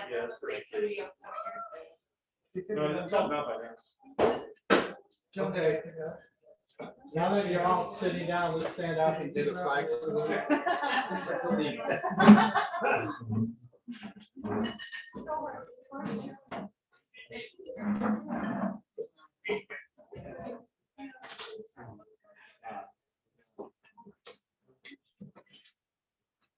Yes. No, it's all done by now. Okay. Now that you're all sitting down, let's stand up and do the flag salute.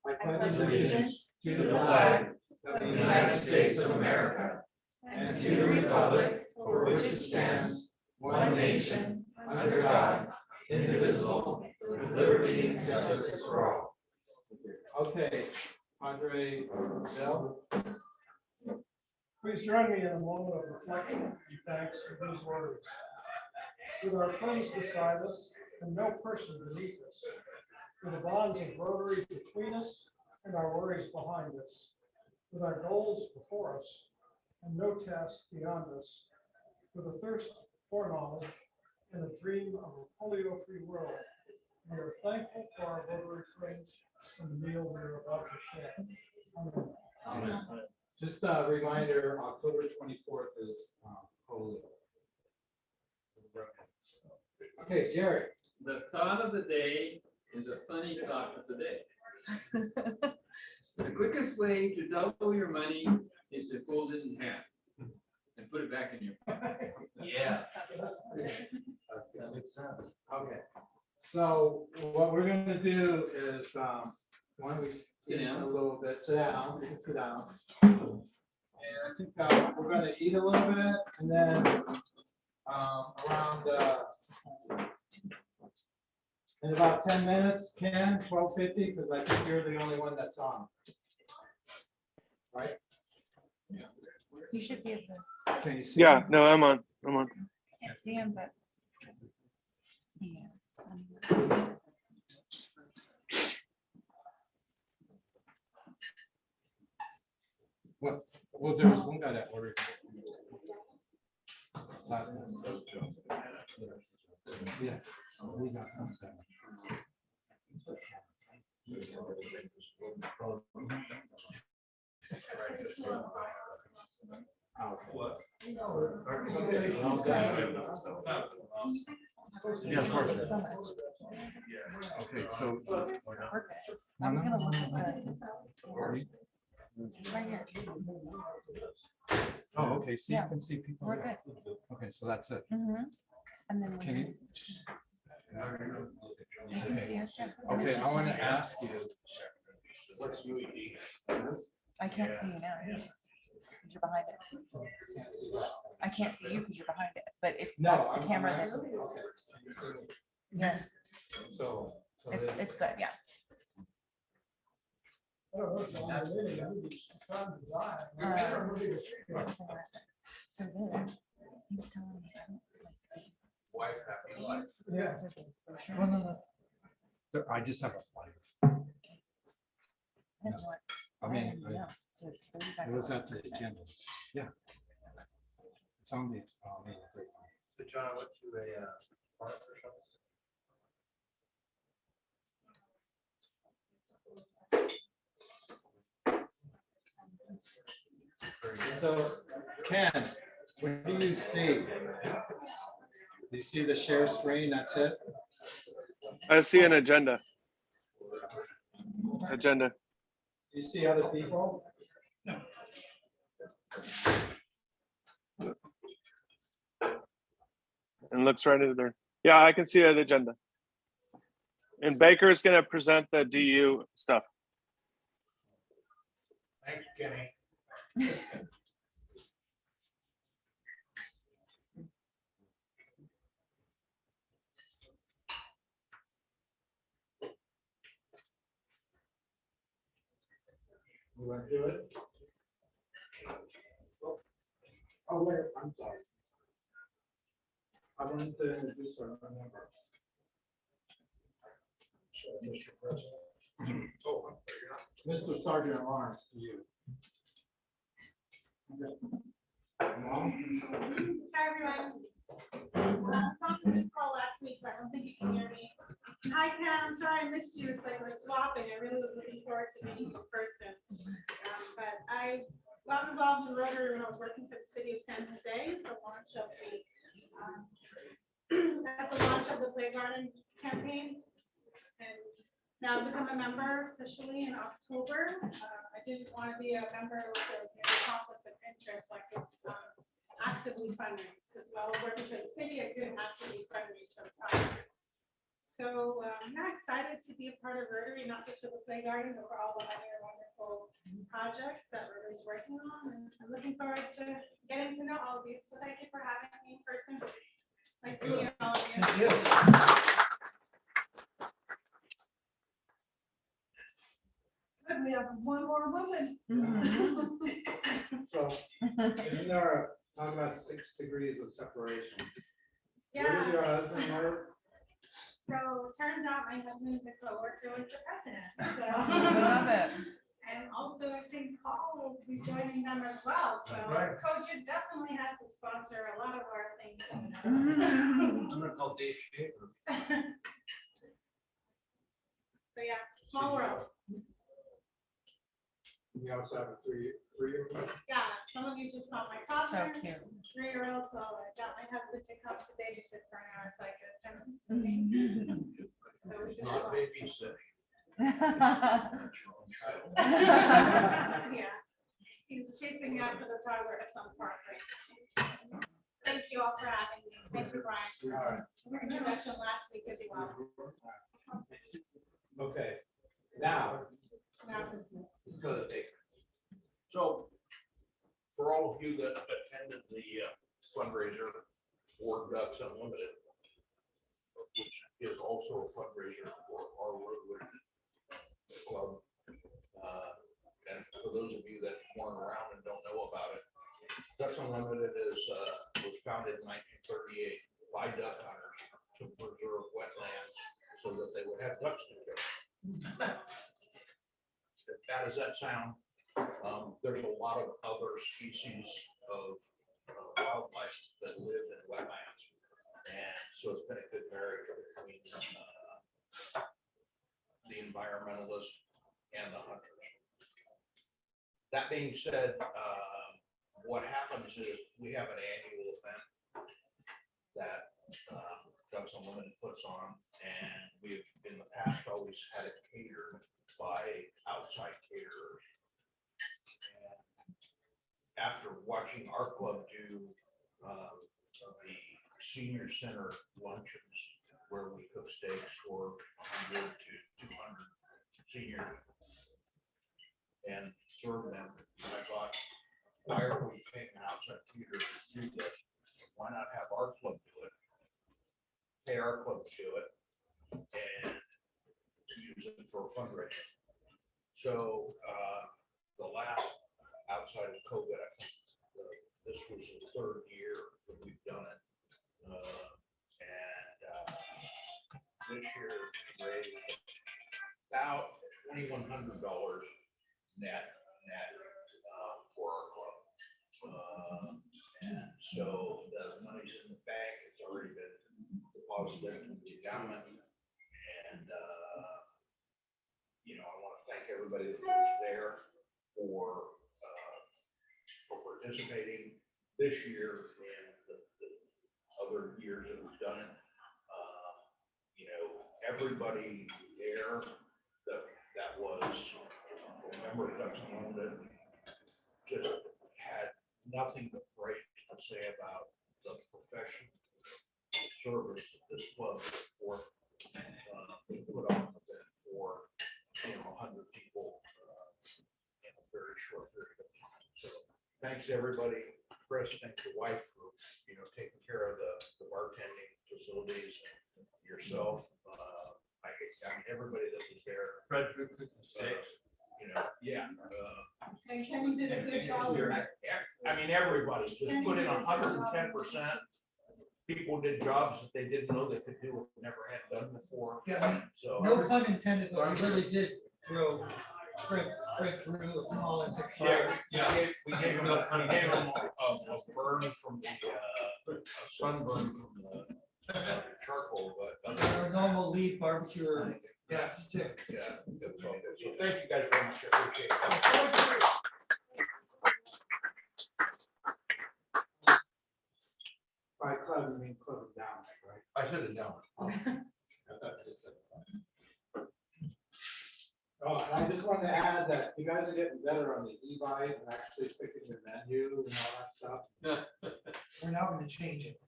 I pledge allegiance to the flag of the United States of America and to the republic for which it stands, one nation, under God, indivisible, with liberty and justice for all. Okay, Andre Bell. Please join me in a moment of reflection and thanks for these words. With our friends beside us and no person beneath us, with the bonds of Rotary between us and our worries behind us, with our goals before us and no task beyond us, with a thirst for knowledge and a dream of a polio-free world, we are thankful for our Rotary friends and the meal we are about to share. Amen. Amen. Just a reminder, October 24th is polio. Okay, Jerry. The thought of the day is a funny thought of the day. The quickest way to double your money is to fold it in half and put it back in your pocket. Yeah. Okay. So what we're going to do is, why don't we sit down a little bit? Sit down. You can sit down. And I think we're going to eat a little bit, and then around in about 10 minutes, Ken, 12:50, because I think you're the only one that's on. Right? Yeah. You should be able to. Can you see? Yeah, no, I'm on. I can't see him, but. Yes. What? Well, there was one guy that ordered. Yeah. We got some. Yeah, of course. So much. Okay, so. Perfect. I was gonna look at the. Right here. Oh, okay, so Yeah. you can see people. We're good. Okay, so that's it. Mm-hmm. And then. Can you? You can see us. Yeah. Okay, I want to ask you. What's your? I can't see you now. Because you're behind it. I can't see you because you're behind it, but it's No, that's the camera that's. Yes, So. it's good. Yeah. So then he was telling me. Wife, happy life. Yeah. No, no, no. I just have a flyer. I mean, it was at the agenda. Yeah. It's on the. So John, I went to a park or something. So, Ken, what do you see? Do you see the share screen? That's it? I see an agenda. Agenda. Do you see other people? And looks right into there. Yeah, I can see the agenda. And Baker's going to present the DU stuff. Thank you, Kenny. You want to do it? Oh, wait, I'm sorry. I wanted to introduce our member. Mr. President. Oh, Mr. Sergeant at Arms, to you. Okay. Hi, everyone. I was on this call last week, but I don't think you can hear me. Hi, Ken. I'm sorry I missed you. It's like we're swapping. I really was looking forward to meeting you in person. But I got involved in Rotary when I was working for the city of San Jose, the launch of the, at the launch of the Playgarden campaign. And now I've become a member officially in October. I didn't want to be a member with those conflict of interest, like actively fundraise, because while I was working for the city, I couldn't actively fundraise for the project. So I'm excited to be a part of Rotary, not just for the Playgarden, but for all the other wonderful projects that Rotary is working on. And I'm looking forward to getting to know all of you. So thank you for having me in person. Nice to meet all of you. Thank you. Good, we have one more woman. So, isn't there talking about 6 degrees of separation? Where does Yeah, your husband work? so it turns out my husband is a coworker with the president. Love So, it. and also I think Paul will be joining them as well. So Right. Coach definitely has to sponsor a lot of our things. coming up. I'm gonna call Dave Shaver. So yeah, small world. We also have a three-year-old. Yeah, some of you just saw my So toddler, cute. 3-year-old, so I got my husband to come to babysit for an hour so I could attend this meeting. So we just Not saw. babysitting. Yeah, he's chasing after the toddler at some park right now. Thank you all for having me. Thank you, Brian, All right. for your introduction last week as well. Okay, now, Now business. let's go to Dave. So, for all of you that attended the fundraiser for Ducks Unlimited, which is also a fundraiser for our Rotary Club, and for those of you that weren't around and don't know about it, Ducks Unlimited was founded in 1938 by duck hunters to preserve wetlands so that they would have ducks to kill. As bad as that sounds, there's a lot of other species of wildlife that live in wetlands. And so it's been a good marriage between the environmentalists and the hunters. That being said, what happens is we have an annual event that Ducks Unlimited puts on, and we've in the past always had it catered by outside caterers. And after watching our club do the senior center luncheons, where we cook steaks for 100 to 200 seniors and serve them, and I thought, why are we paying an outside caterer to do this? Why not have our club do it? Pay our club to do it and use it for fundraising. So the last, outside of COVID, I think this was the 3rd year that we've done it. This year we raised about $2,100 net for our club. And so the money's in the bank. It's already been deposited into the endowment. And I want to thank everybody that was there for participating this year and the other years that we've done it. Everybody there that was a member of Ducks Unlimited just had nothing but great to say about the profession service that this club for put on the event for 100 people in a very short period of time. So thanks everybody. Chris, thanks your wife for taking care of the bartending facilities, and yourself. I mean everybody that was there. Fred cooked the steaks. Yeah. And Kenny did a good job. I mean, everybody just put in 110%. People did jobs that they didn't know they could do, never had done before. Yeah, So no pun intended, but we really did throw Fred through all into. we gave them a burn from a sunburn from the charcoal, but Our normal lead barbecue, yeah, sick. yeah. So thank you guys very much. I appreciate it. I said endowment. Oh, and I just wanted to add that you guys are getting better on the e-bike and actually picking your menu and all that stuff. We're now gonna change it.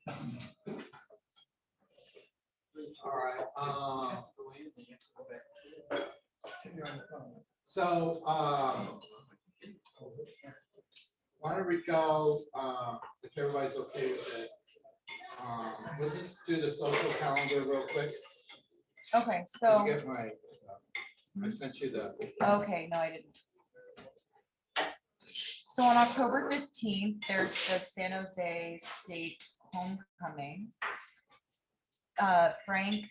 All right, You're on the phone. so, why don't we go, if everybody's okay with it, let's just do the social calendar real quick. Okay, Did so, you get my, I sent you the. okay, no, I didn't. So on October 15th, there's the San Jose State Homecoming. Frank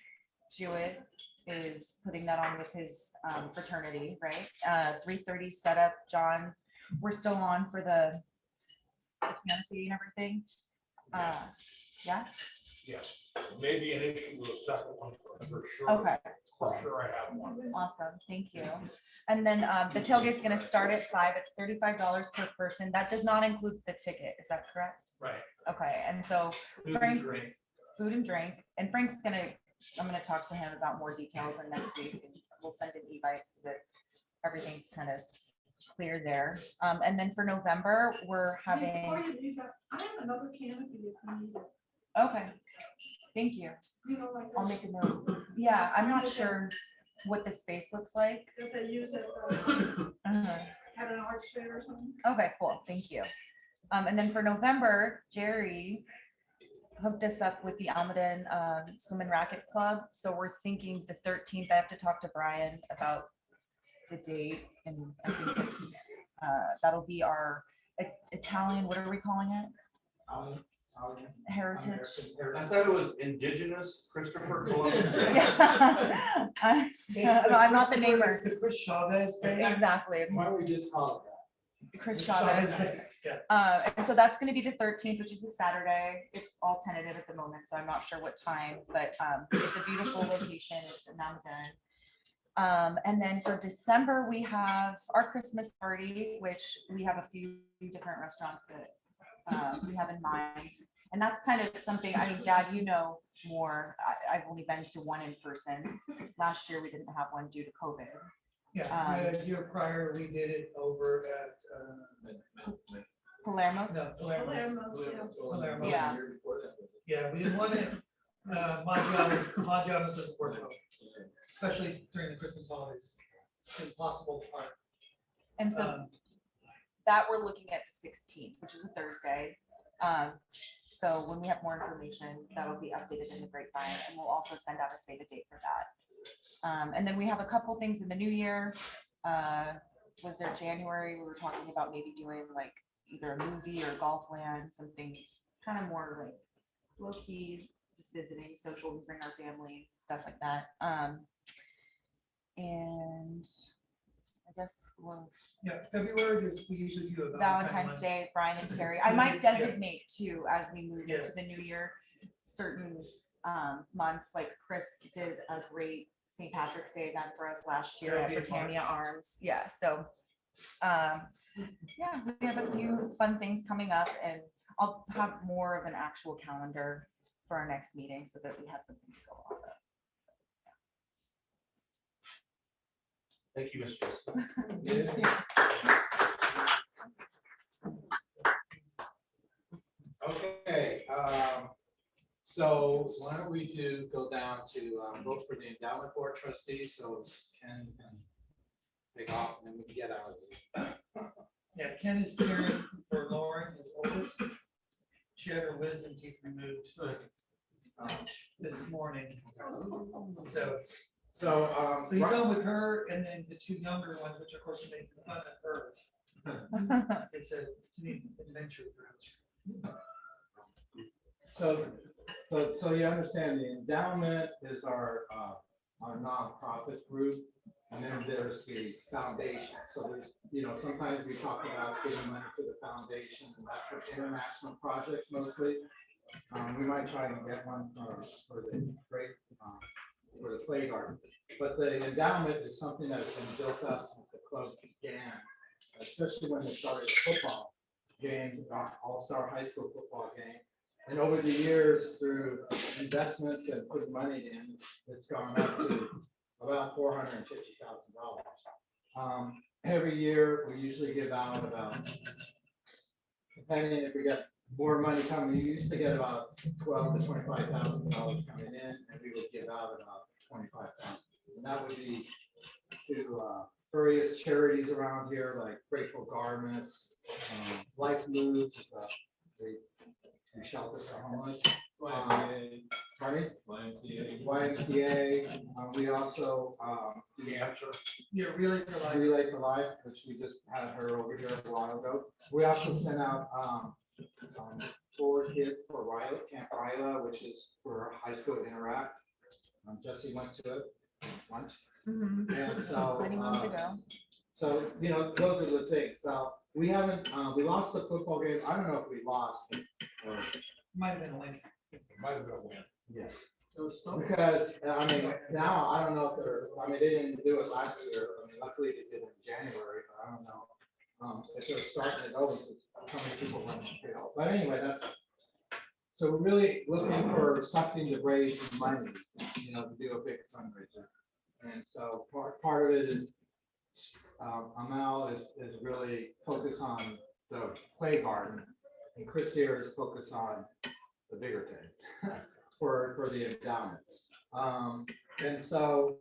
Jewett is putting that on with his fraternity, right? 3:30 setup. John, we're still on for the canopy and everything. Yeah, Yes, maybe an issue with the second one, for sure. okay, For sure, I have one. awesome, thank you. And then the tailgate's gonna start at 5. It's $35 per person. That does not include the ticket, is that correct? Right. Okay, and so Food and Frank, drink. food and drink, and Frank's I'm gonna talk to him about more details and next week, and we'll send an e-bite so that everything's kind of clear there. And then for November, we're Before having, you leave, I have another canopy if you need it. okay, thank you. You know, like. I'll make a note. Yeah, I'm not sure what the space looks like. That they use at, at an art fair or something. Okay, cool, thank you. And then for November, Jerry hooked us up with the Almaden Swim and Racket Club. So we're thinking the 13th. I have to talk to Brian about the date, and I think that, that'll be our Italian, what are we calling it? Heritage. I thought it was indigenous Christopher Columbus Day. Yeah. I'm not the namer. It's the Chris Chavez Day. Exactly. Why don't we just call it Chris Chavez Chavez. Day, yeah. And so that's gonna be the 13th, which is a Saturday. It's all tentative at the moment, so I'm not sure what time, but it's a beautiful location. It's in Almaden. And then for December, we have our Christmas party, which we have a few different restaurants that we have in mind. And that's kind of something, I mean, Dad, you know more. I've only been to one in person. Last year, we didn't have one due to COVID. Yeah, the year prior, we did it over at, Palermo's. no, Palermo's. Palermo's. Yeah. Yeah, we didn't want it, Maggiano's doesn't work well, especially during the Christmas holidays. It's impossible to park. And so that we're looking at the 16th, which is a Thursday. So when we have more information, that'll be updated in the grapevine, and we'll also send out a save the date for that. And then we have a couple things in the new year. Was there January? We were talking about maybe doing like either a movie or golf land, something kind of more like low key, just visiting, social, we bring our families, stuff like that. And I guess we're Yeah, February, we usually do a Valentine's Day, Brian and Carrie. I might designate too, as we move into the new year, certain months, like Chris did a great St. Patrick's Day event for us last year at That'll be in Britannia Arms. Yeah, so yeah, we have a few fun things coming up, and I'll have more of an actual calendar for our next meeting so that we have something to go off of. Thank you, Mr. Okay, so why don't we go down to vote for the endowment board trustees, so Ken can take off and then we can get out of here. Yeah, Ken is caring for Lauren, his oldest. She had her wisdom teeth removed this morning. So he's on with her, and then the two younger ones, which of course make fun of her. It's an adventure for us. So you understand the endowment is our nonprofit group, and then there's the foundation. So there's, sometimes we talk about giving money to the foundation, and that's for international projects mostly. We might try and get one for the great, for the Playgarden. But the endowment is something that's been built up since the club began, especially when they started a football game, all-star high school football game. And over the years, through investments and putting money in, it's gone up to about $450,000. Every year, we usually give out about, depending if we get more money coming, we used to get about $12,000 to $25,000 coming in, and we would give out about $25,000. And that would be to various charities around here, like Grateful Garments, Life Moves, the shelter for homeless. Pardon? YMCA. We also do Yeah, really for like. Relay for Life, which we just had her over here a while ago. We also sent out for kids for Ryla, Camp Ryla, which is for high school interact. Jesse went to it once. And so, Many months ago. so, you know, those are the things. So we haven't, we lost the football game. I don't know if we lost. Or, Might have been a win. Might have been a win. yes. Because, I mean, now I don't know if they're, I mean, they didn't do it last year. I mean, luckily they did it in January, but I don't know. If they're starting it over, it's how many people want to pay off. But anyway, that's, so we're really looking for something to raise some money, you know, to do a big fundraiser. And so part of it is, Amal is really focused on the Playgarden, and Chris here is focused on the bigger thing for the endowment. And so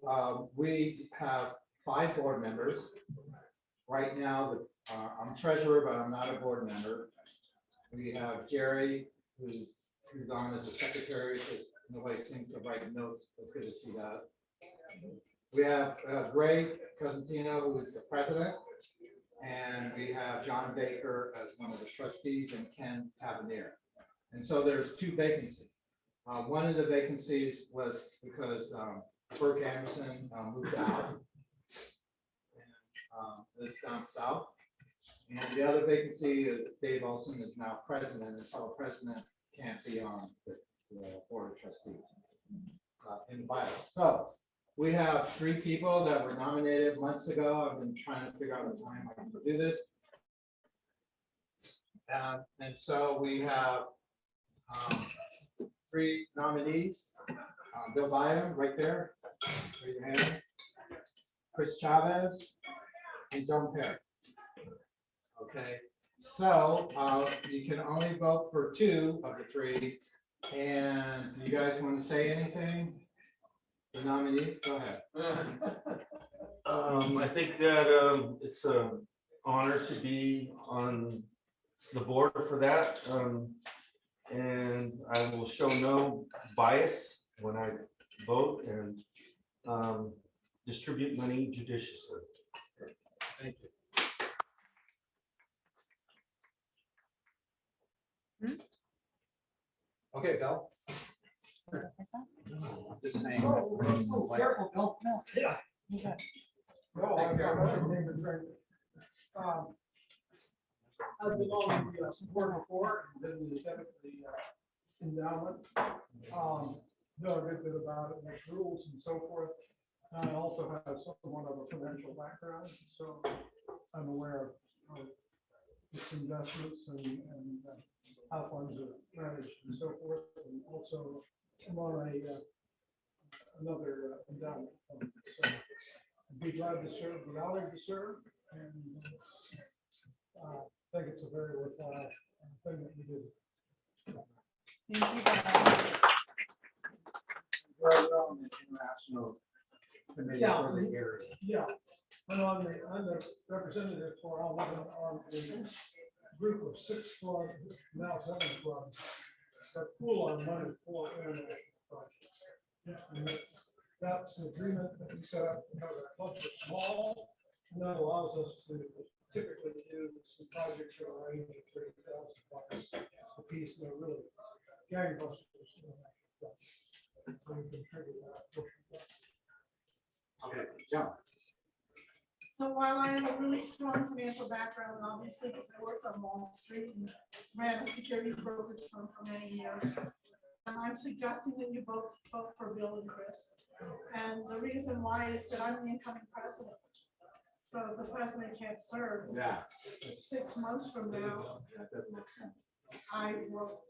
we have 5 board members. Right now, I'm treasurer, but I'm not a board member. We have Jerry, who's on as a secretary, because nobody seems to write notes. It's good to see that. We have Greg Cosentino, who is the president, and we have John Baker as one of the trustees, and Ken Tavernier. And so there's 2 vacancies. One of the vacancies was because Burke Anderson moved out. It's down south. And the other vacancy is Dave Olson is now president, and so president can't be on the board of trustees in the bylaw. So we have 3 people that were nominated months ago. I've been trying to figure out a time I can do this. And so we have 3 nominees. Bill Bynum, right there. Raise your hand. Chris Chavez and John Perry. Okay, so you can only vote for 2 of the 3. And do you guys want to say anything? The nominees, go ahead. I think that it's an honor to be on the board for that. And I will show no bias when I vote and distribute money judiciously. Thank you. Okay, Bill. Is that? Just saying. Careful, Bill. No. Yeah. You got it. No, I've got another name and friend. I've been on the board before, and then the endowment. Know a good bit about it, makes rules and so forth. I also have somewhat of a financial background, so I'm aware of its investments and how funds are managed and so forth. And also I'm on another endowment fund. So I'd be glad to serve, be honored to serve, and I think it's a very worthwhile thing that we do. Thank you, Bob. We're on the international committee for the area. Yeah, I'm the representative for Almaden on a group of 6 clubs, now 7 clubs, that pool our money for international projects. And that's an agreement that we set up because our clubs are small, and that allows us to typically do some projects that are range of $30,000 a piece, and they're really gangbusters. So we contribute that. Okay, John. So while I have a really strong financial background, obviously, because I worked on Wall Street and ran a securities brokerage firm for many years, and I'm suggesting that you vote for Bill and Chris. And the reason why is that I'm the incoming president. So the president can't serve. Yeah. 6 months from now, That doesn't make sense. I will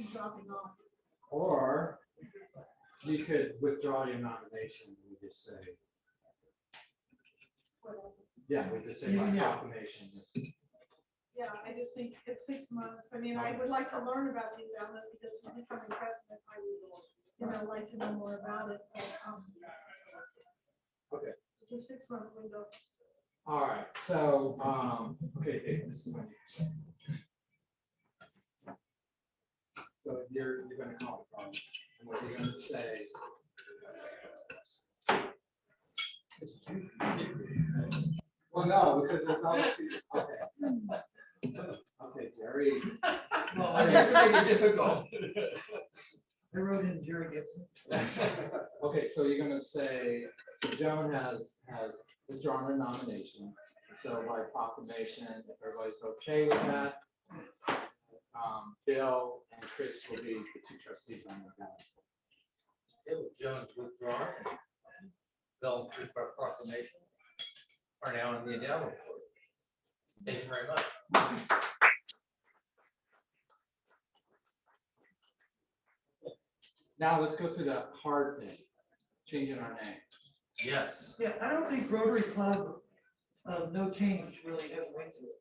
dropping off. Or you could withdraw your nomination, and just say, yeah, we just say by Yeah. proclamation. Yeah, I just think it's 6 months. I mean, I would like to learn about the endowment because it's becoming president. I would, like to know more about it. But, Okay. it's a 6-month window. All right, so, okay, Dave, this is when you. So you're gonna call it, and what you're gonna say. Well, no, because it's obviously, okay. Okay, Jerry. Well, I have to make it difficult. I wrote in Jerry Gibson. Okay, so you're gonna say, so Joan has withdrawn her nomination, so by proclamation, if everybody's okay with that, Bill and Chris will be the two trustees on the ballot. Jones withdrawn. Bill and our proclamation are now in the endowment board. Thank you very much. Now let's go through the hard thing, changing our name. Yes. Yeah, I don't think Rotary Club of No Change really has a ring to it.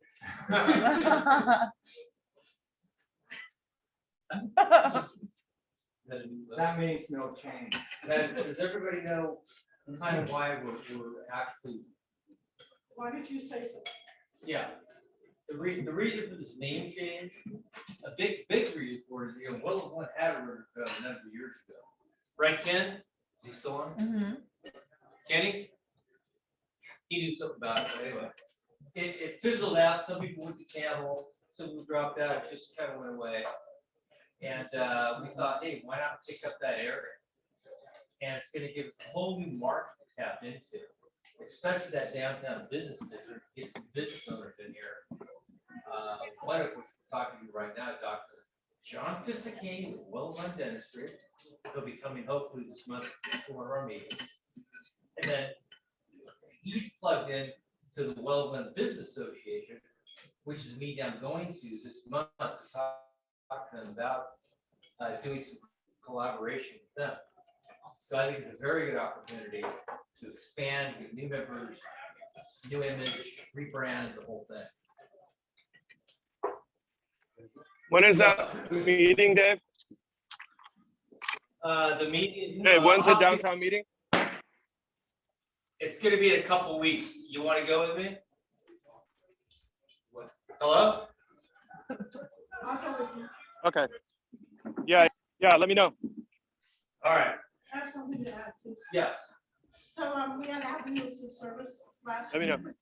That means no change. Does everybody know kind of why we're actually, Why did you say so? yeah. The reason for this name change, a big reason for it is, Willow Glen had a Rotary Club a number of years ago. Right, Ken? Is he still on? Mhm. Kenny? He knew something about it, but anyway. It fizzled out. Some people went to Camel, some people dropped out, it just kind of went away. And we thought, hey, why not pick up that area? And it's gonna give us a whole new market to tap into, especially that downtown business district, get some business owners in here. One of which we're talking to right now, Dr. John Pisacane with Willow Glen Dentistry. He'll be coming hopefully this month to one of our meetings. And then he's plugged in to the Willow Glen Business Association, which is a meeting I'm going to this month to talk to them about doing some collaboration with them. So I think it's a very good opportunity to expand, get new members, new image, rebrand the whole thing. When is that meeting, Dave? The meeting. Hey, when's the downtown meeting? It's gonna be in a couple weeks. You wanna go with me? What? Hello? I'll go with you. Okay. Yeah, let me know. All right, I have something to add, please. yes. So, we had avenues of service last Let me know. week.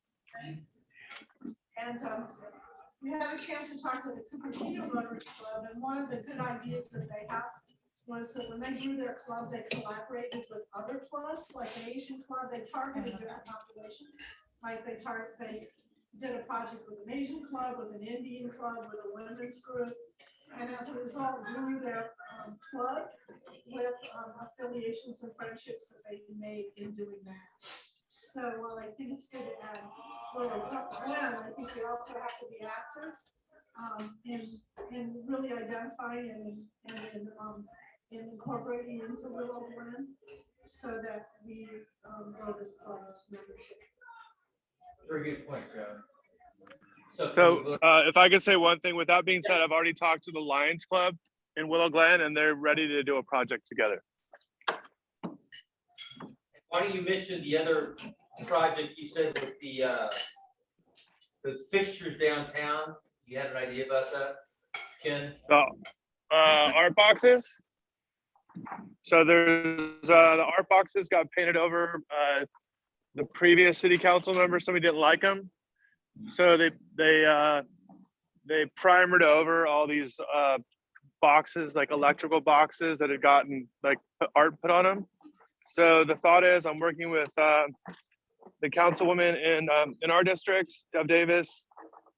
And, we had a chance to talk to the Cupertino Rotary Club, and one of the good ideas that they have was that when they grew their club, they collaborated with other clubs, like the Asian Club, they targeted different populations. Like they did a project with an Asian club, with an Indian club, with a women's group. And as a result, grew their club with affiliations and friendships that they made in doing that. So while I think it's good to add Willow Glen, I think we also have to be active in really identifying and incorporating into Willow Glen so that we grow this club's membership. Very good point, Joe. So if I could say one thing, with that being said, I've already talked to the Lions Club in Willow Glen and they're ready to do a project together. Why don't you mention the other project you said with the fixtures downtown? You had an idea about that, Ken? Art boxes. So there's the art boxes got painted over. The previous city council member, somebody didn't like them, so they primered over all these boxes, like electrical boxes that had gotten like art put on them. So the thought is, I'm working with the councilwoman in our district, Deb Davis,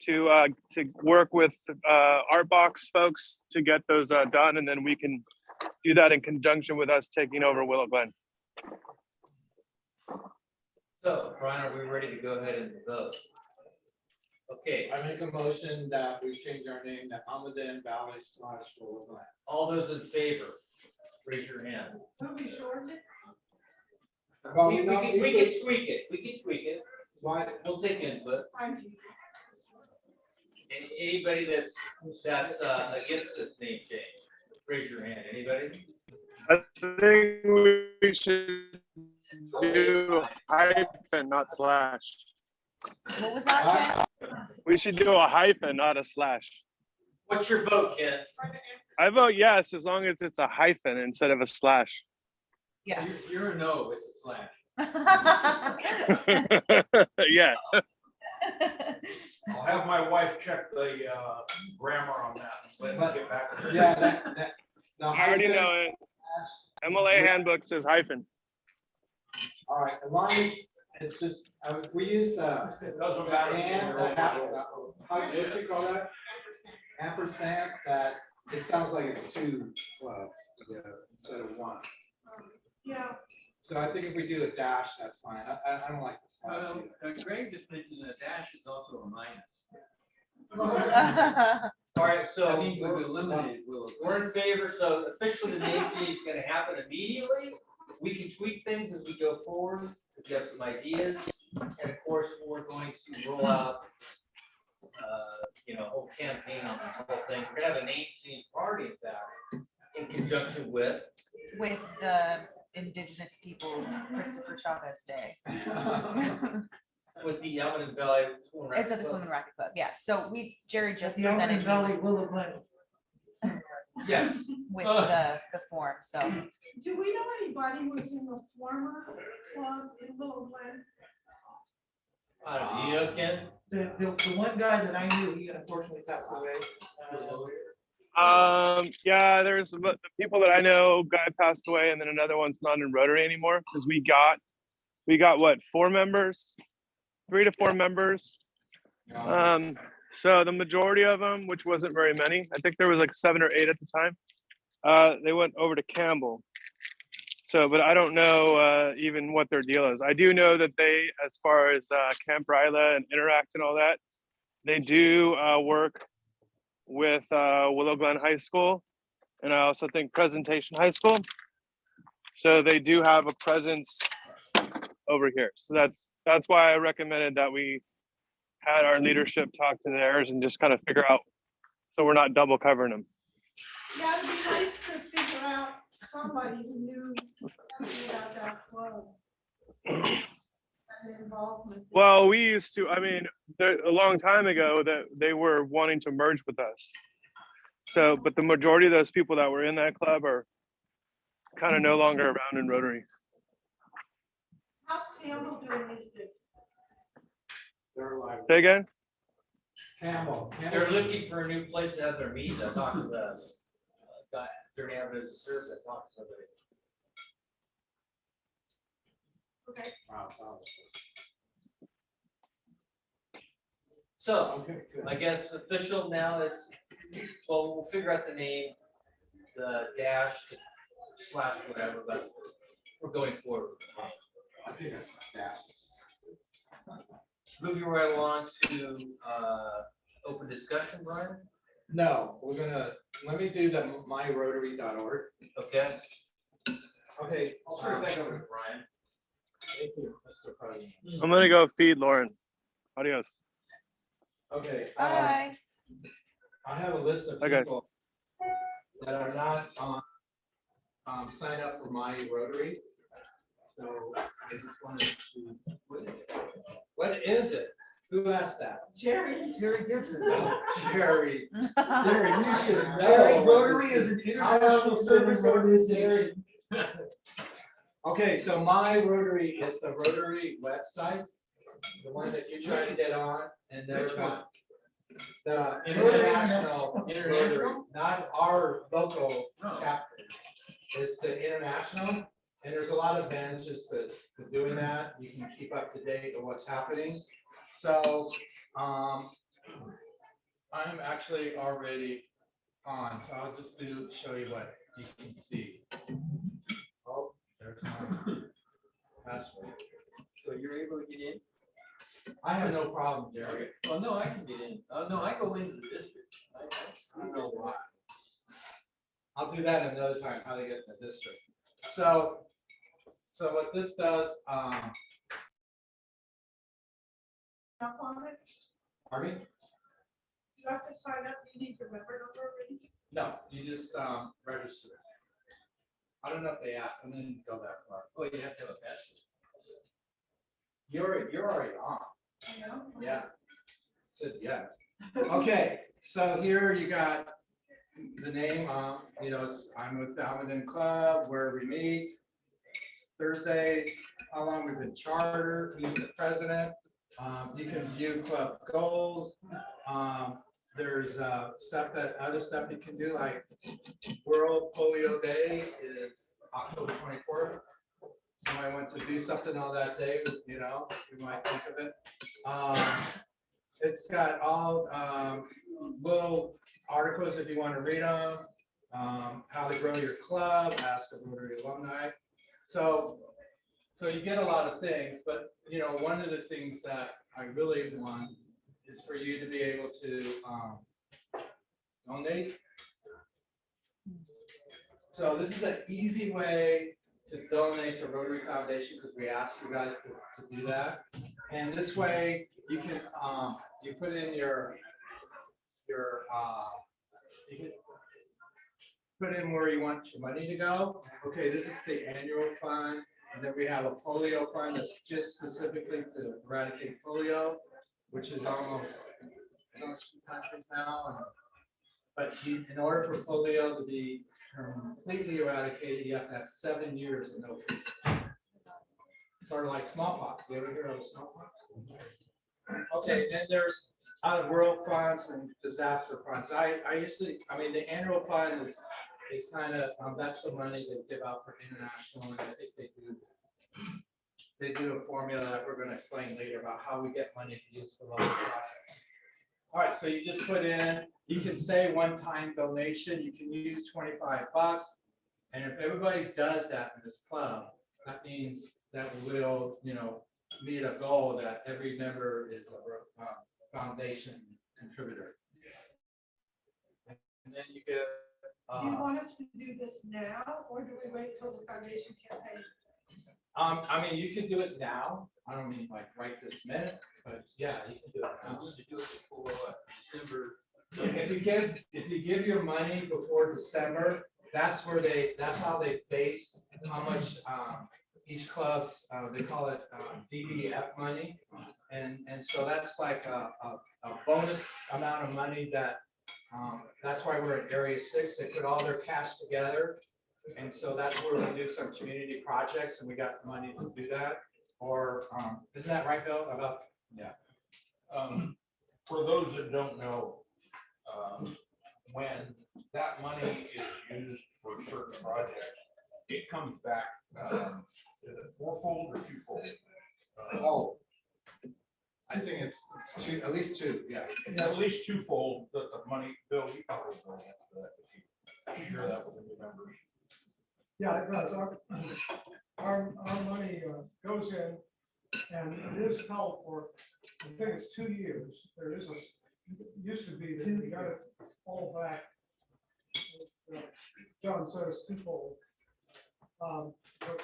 to work with art box folks to get those done, and then we can do that in conjunction with us taking over Willow Glen. So, Brian, are we ready to go ahead and vote? Okay, I make a motion that we change our name to Almaden Valley/Willow Glen. all those in favor, raise your hand. Who we shortened it? Well, We we don't can usually, tweak it, we can tweak it, why, we'll take input. I'm Anybody that's against this name change, raise your hand, anybody? I think we should do hyphen, not slash. What was that, Ken? We should do a hyphen, not a slash. What's your vote, Ken? I vote yes, as long as it's a hyphen instead of a slash. Yeah. You're a no, it's a slash. Yeah. I'll have my wife check the grammar on that and let me get back to her. yeah, the I already hyphen know it. dash- MLA handbook says hyphen. All right, as long as it's just, we use the It doesn't matter. and, what do you call that? Ampersand, that, it sounds like it's two clubs together instead of one. Yeah, So I think if we do a dash, that's fine. I don't like the slash Well, either. Greg just mentioned that a dash is also a minus. All right, so That means we've eliminated Willow. we're in favor, so officially the name change is gonna happen immediately. We can tweak things as we go forward, if you have some ideas. And of course, we're going to roll out, a whole campaign on this whole thing. We're gonna have a name change party, in fact, in conjunction with. With the Indigenous People Christopher Chavez Day. With the Almaden Valley. It's at the Swim and Racket Club, yeah. So Jerry just The presented Almaden me Valley Willow Glen. Yes. with the form, so. do we know anybody who's in the former club in Willow Glen? I don't know, you know, Ken? The one guy that I knew, he unfortunately passed away. Yeah, there's the people that I know, guy passed away, and then another one's not in Rotary anymore because we got what, 4 members, 3 to 4 members. So the majority of them, which wasn't very many, I think there was like 7 or 8 at the time. They went over to Campbell. So, but I don't know even what their deal is. I do know that they, as far as Camp Ryla and Interact and all that, they do work with Willow Glen High School, and I also think Presentation High School. So they do have a presence over here. So that's why I recommended that we had our leadership talk to theirs and just kind of figure out, so we're not double covering them. Yeah, it'd be nice to figure out somebody who knew something about that club. And the involvement. Well, we used to, I mean, a long time ago that they were wanting to merge with us. So, but the majority of those people that were in that club are kind of no longer around in Rotary. How's Campbell doing these days? They're like, Say again? Campbell. They're looking for a new place to have their meetings. I talked to the guy, they're gonna have it as a service. I talked to somebody. Okay. Wow. So, Okay, good. I guess official now is, well, we'll figure out the name, the dash, slash, whatever, but we're going forward. I think that's dash. Moving right along to, open discussion, Brian, No, let me do the myrotary.org. okay? Okay. I'll turn it back over to Brian. Thank you, Mr. President. I'm gonna go feed Lauren. Adios. Okay. Bye. I have a list of Okay. people that are not on, sign up for My Rotary. So I just wanted to, what is it? Who asked that? Jerry. Jerry Gibson. Oh, Jerry. Jerry, you should know. Jerry, Rotary is an international service organization. Okay, so My Rotary is the Rotary website, the one that you try to get on, and there's Which one? the International. international Rotary, not our local Oh. chapter. It's the international, and there's a lot of advantages to doing that. You can keep up to date on what's happening. So, I'm actually already on, so I'll just show you what you can see. Oh, there's my password. So you're able to get in? I have no problem, Jerry. Oh, no, I can get in. Oh, no, I go into the district. I don't know why. I'll do that another time, how to get in the district. So what this does, Up on it, pardon me? you have to sign up, you need your member number already. No, you just register. I don't know if they asked, I didn't go that far. Oh, you have to have a passport. You're already on. You know? Yeah. Said yes. Okay, so here you got the name, you know, I'm with the Almaden Club, where we meet Thursdays, how long we've been chartered, who's the president. You can view club goals. There's other stuff you can do, like World Polio Day is October 24th. Somebody wants to do something on that day, you know, you might think of it. It's got all little articles if you want to read them, how to grow your club, ask a Rotary alumni. So you get a lot of things, but you know, one of the things that I really want is for you to be able to donate. So this is an easy way to donate to Rotary Foundation, because we ask you guys to do that. And this way you can you put in your you can put in where you want your money to go. Okay, this is the annual fund, and then we have a polio fund that's just specifically to eradicate polio, which is almost 2 countries now. But in order for polio to be completely eradicated, you have to have 7 years of no cases. Sort of like smallpox. You ever hear of smallpox? Okay, then there's out of world funds and disaster funds. I mean, the annual fund is kind of, that's the money they give out for international, and I think they do a formula that we're going to explain later about how we get money to use for local projects. All right, so you just put in, you can say one-time donation, you can use $25, and if everybody does that in this club, that means that we'll, you know, meet a goal that every member is a foundation contributor. And then you get. Do you want us to do this now, or do we wait till the foundation campaign? I mean, you can do it now. I don't mean like right this minute, but yeah, you can do it I now. need to do it before December. If you give your money before December, that's how they base how much each club's they call it DDF money, and so that's like a bonus amount of money that that's why we're in Area 6. They put all their cash together, and so that's where we do some community projects, and we got the money to do that. Or isn't that right, Bill? About yeah. For those that don't know, when that money is used for certain projects, it comes back, is it fourfold or twofold? Oh, I think it's two, at least two, yeah. It's at least twofold the money. Bill, you probably know that if you share that with the new members. Yeah, it does. Our money goes in, and it is held for, I think it's 2 years. There is it used to be that we got it all back. John says twofold. But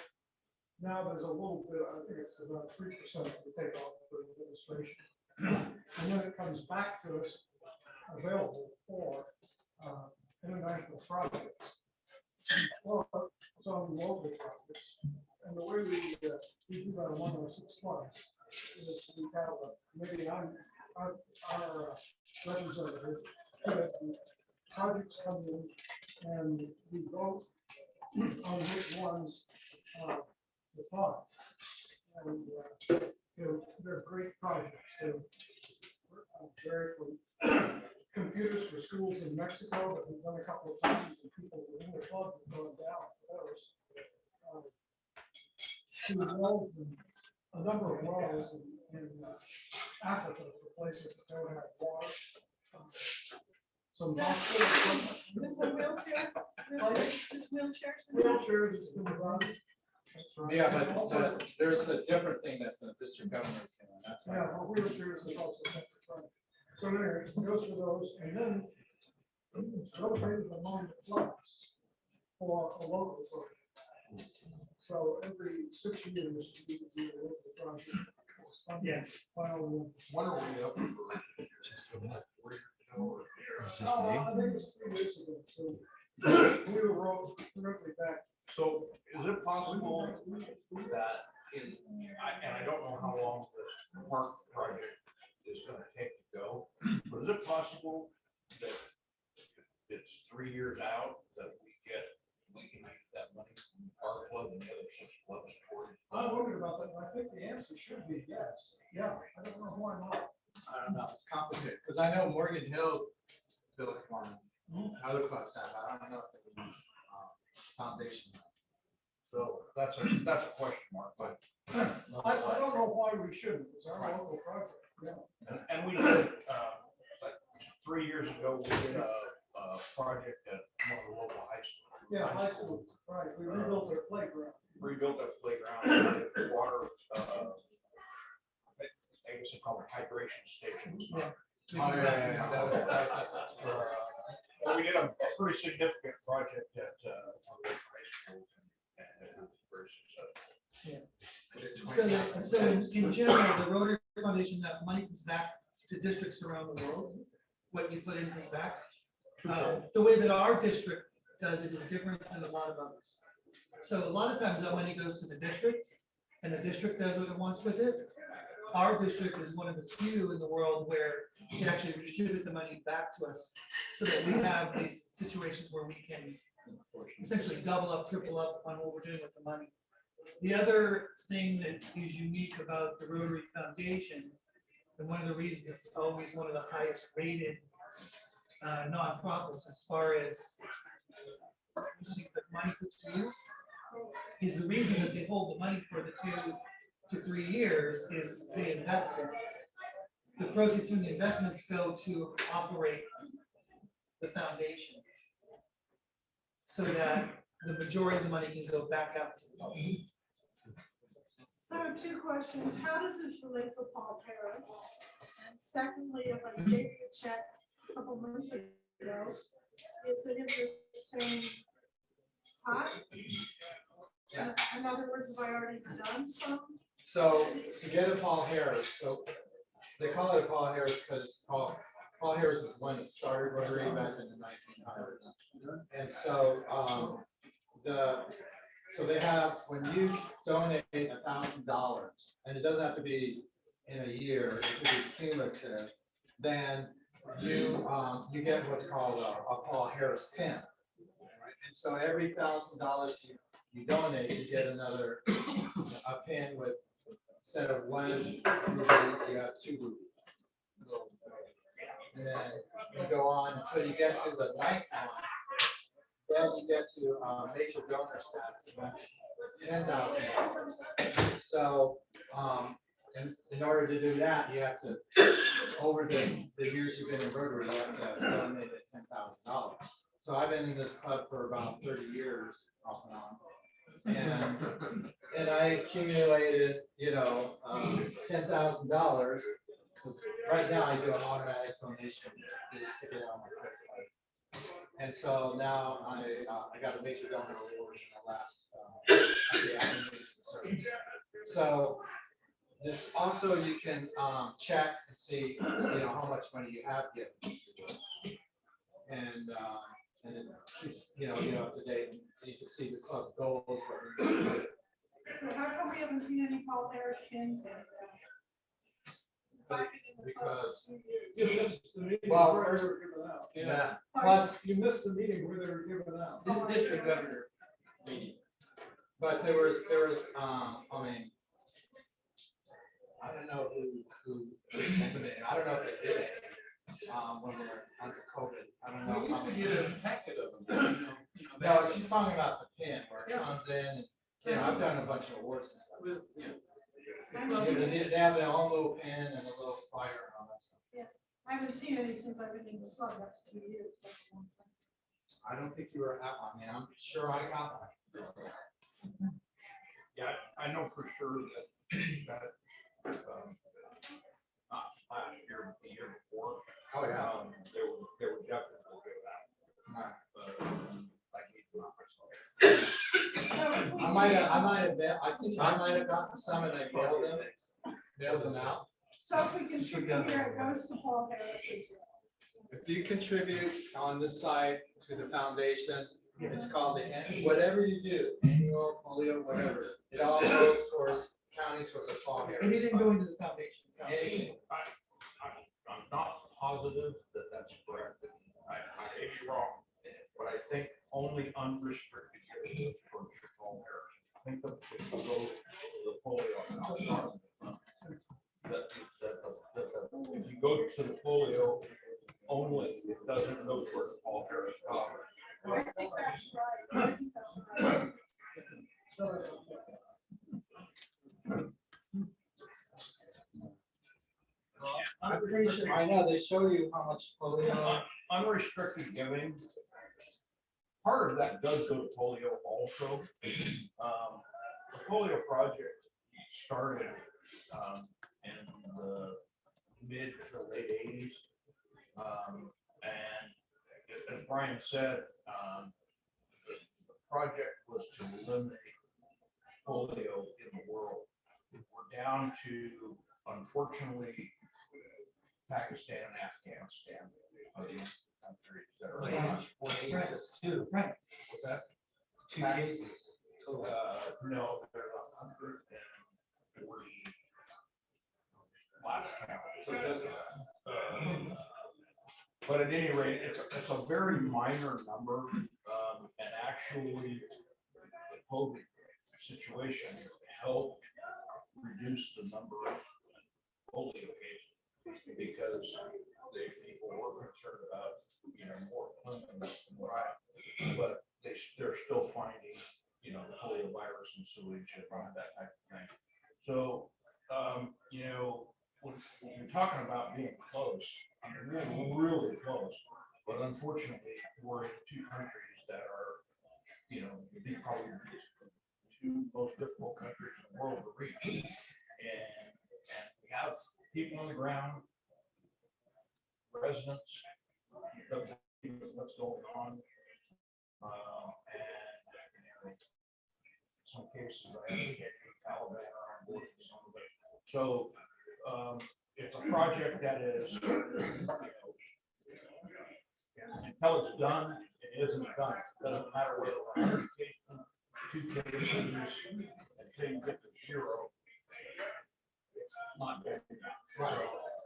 now there's a little bit, I think it's about 3% we take off for administration. And then it comes back to us available for international projects or some local projects. And the way we do that on 106 funds is we have maybe our representative, projects come in and we vote on which ones to fund. And you know, they're great projects. They're for computers for schools in Mexico that we've done a couple of times, and people in the club have gone down for those. To wells, a number of wells in Africa for places that don't have water. Some hospitals. This a wheelchair? This wheelchair? Wheelchairs has been run. Yeah, but there's a different thing that the district governor can, that's why. Yeah, well, wheelchairs is also separate fund. So anyway, it goes to those, and then rotated among the flocks for a local project. So every 6 years, we do a local project. Yes. File What are we up for? I think it was 3 years ago, so we were all directly back. So is it possible that and I don't know how long this park project is gonna take to go, but is it possible that if it's 3 years out, that we can use that money from our club and the other 6 clubs towards? I wondered about that, and I think the answer should be yes. Yeah, I don't know why not. I don't know, it's complicated, because I know Morgan Hill built one, other clubs have, I don't know if they would use foundation. So that's a question mark, but. I don't know why we shouldn't. It's our local project. Yeah. And we did, like 3 years ago, we did a project at one of the local high schools. Yeah, high school, right. We rebuilt their playground. Rebuilt that playground, water, I guess they call it hydration stations. Yeah. Oh, yeah, that was Well, we did a pretty significant project at one of the high schools, and it was very successful. So in general, the Rotary Foundation, that money comes back to districts around the world. What you put in comes back. The way that our district does it is different than a lot of others. So a lot of times that money goes to the district and the district does what it wants with it. Our district is one of the few in the world where we can actually distribute the money back to us so that we have these situations where we can essentially double up, triple up on what we're doing with the money. The other thing that is unique about the Rotary Foundation, and one of the reasons it's always one of the highest rated nonprofits as far as the money put to use, is the reason that they hold the money for the 2 to 3 years is they invest it. The proceeds from the investments go to operate the foundation so that the majority of the money can go back out to the public. So 2 questions. How does this relate to Paul Harris? And secondly, if I gave you a check a couple months ago, is it in the same pot? Yeah. In other words, have I already done some? So to get a Paul Harris, so they call it a Paul Harris because Paul Harris is one that started Rotary back in the 1900s. And so so they have, when you donate $1,000, and it doesn't have to be in a year, it could be cumulative, then you get what's called a Paul Harris pin. And so every $1,000 you donate, you get another a pin with, instead of 1 rupee, you have 2 rupees. And then you go on until you get to the 9th one. Then you get to major donor status, $10,000. So in order to do that, you have to, over the years you've been in Rotary, you have to donate $10,000. So I've been in this club for about 30 years off and on. And I accumulated, $10,000. Right now I do an automatic donation. They just stick it on my credit card. And so now I got a major donor award in the last service. So this also you can check and see how much money you have given. And it keeps you up to date. You can see the club goals. So how come we haven't seen any Paul Harris pins then? Because You missed the meeting Well, where they first- were given out. yeah, plus You missed the meeting where they were given out. The district governor meeting. but there was I mean, I don't know who sent it. I don't know if they did it when we were under COVID. I don't know. We how used to many- get a packet of them. No, she's talking about the pin where it comes in. And, I've done a bunch of awards and stuff. With, yeah. They have their own little pin and a little flyer and all that stuff. I haven't seen any since I've been in the club. That's 2 years. That's a long time. I don't think you were at, I mean, I'm sure I got one. Yeah, I know for sure that, not last year, but the year before. Oh, yeah. They were definitely good at. Like, I might have been, I think I might have gotten some and I mailed them out. So if we contribute here, it goes to Paul Harris as well. If you contribute on this side to the foundation, it's called whatever you do, annual, polio, whatever, it all goes towards county towards the Paul Harris. Anything going to the foundation. Anything. I'm not positive that that's correct. I may be wrong, but I think only unrestricted giving from Paul Harris. Think of if you go to the polio. If you go to the polio only, it doesn't go toward Paul Harris. I think that's right. I think that's right. I'm pretty sure, I know, they show you how much polio. Unrestricted giving, part of that does go to polio also. The polio project started in the mid to late 80s. And as Brian said, the project was to eliminate polio in the world. We're down to, unfortunately, Pakistan and Afghanistan are the countries that are. Two, right. What's that? 2 cases. No, there's 140 last count. So it doesn't, but at any rate, it's a very minor number, and actually, the COVID situation helped reduce the number of polio cases because the people were concerned about, more cleanliness and what but they're still finding, the polio virus in sewage and that type of thing. So, when you're talking about being close, I mean, we're really close, but unfortunately, we're in two countries that are, the probably the two most difficult countries in the world to reach. And we have people on the ground, residents, what's going on. And in some cases, I think Almaden are on board with some of it. So it's a project that is, until it's done, it isn't done. It doesn't matter whether we're 100 cases, 2 cases, until you get to 0. It's not good. Right.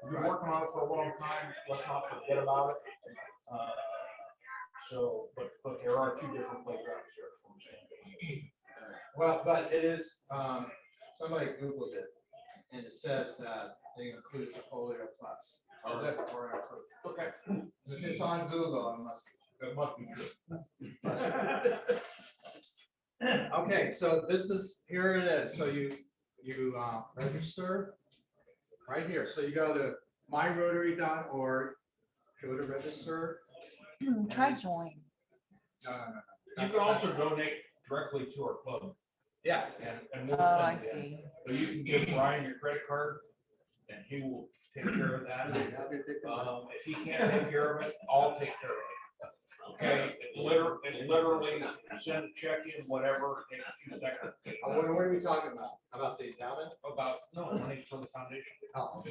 We've been working on it for a long time. Let's not forget about it. But there are 2 different playgrounds here from standpoint. Well, but it is, somebody Googled it, and it says that it includes polio plus. Okay. If it's on Google, it must be true. Okay, so this is, here it is. So you register right here. So you go to myrotary.org, go to register. Try join. No. You can also donate directly to our club. Yes. And we'll Oh, I send it in. see. So you can give Brian your credit card and he will take care of that. If he can't take care of it, I'll take care of it. Okay, it literally send a check in, whatever, take 2 seconds. What are we talking about? About the endowment? No, money for the foundation. Oh,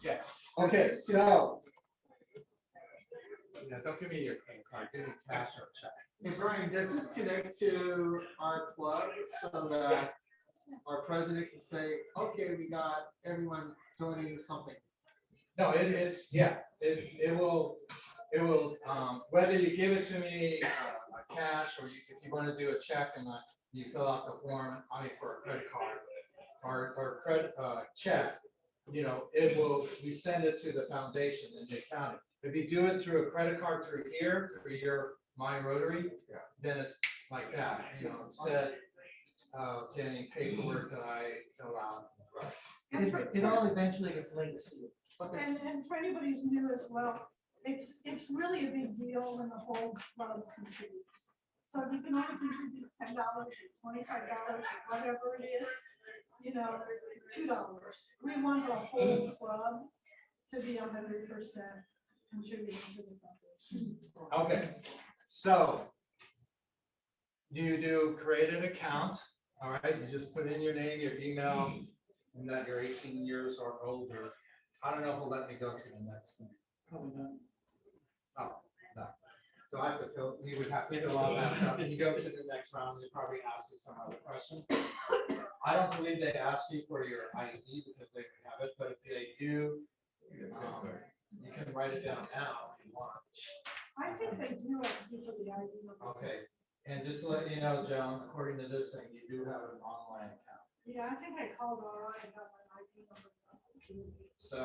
Yeah. okay, so. Yeah, don't give me your credit card, give me cash or check. Hey Brian, does this connect to our club so that our president can say, okay, we got everyone donating something? No, it will, whether you give it to me, cash, or if you want to do a check and you fill out the form, for a credit card or credit, check, we send it to the foundation in the county. If you do it through a credit card through here, through your My Rotary, then it's like that, instead of getting paperwork that I fill out. It all eventually gets linked to you. And for anybody who's new as well, it's really a big deal when the whole club contributes. So if you can only contribute $10 or $25 or whatever it is, you know, $2. We want the whole club to be 100% contributing to the foundation. Okay, so you do create an account, all right, you just put in your name, your email, and that you're 18 years or older. I don't know if it'll let me go to the next one. Probably not. Oh, no. So I have to fill, you would have to fill all that stuff, and you go to the next round, they probably ask you some other questions. I don't believe they ask you for your ID because they have it, but if they do, you can write it down now if you want. I think they do have to give the ID number. Okay, and just to let you know, Joan, according to this thing, you do have an online account. Yeah, I think I called RI and got my ID number. So,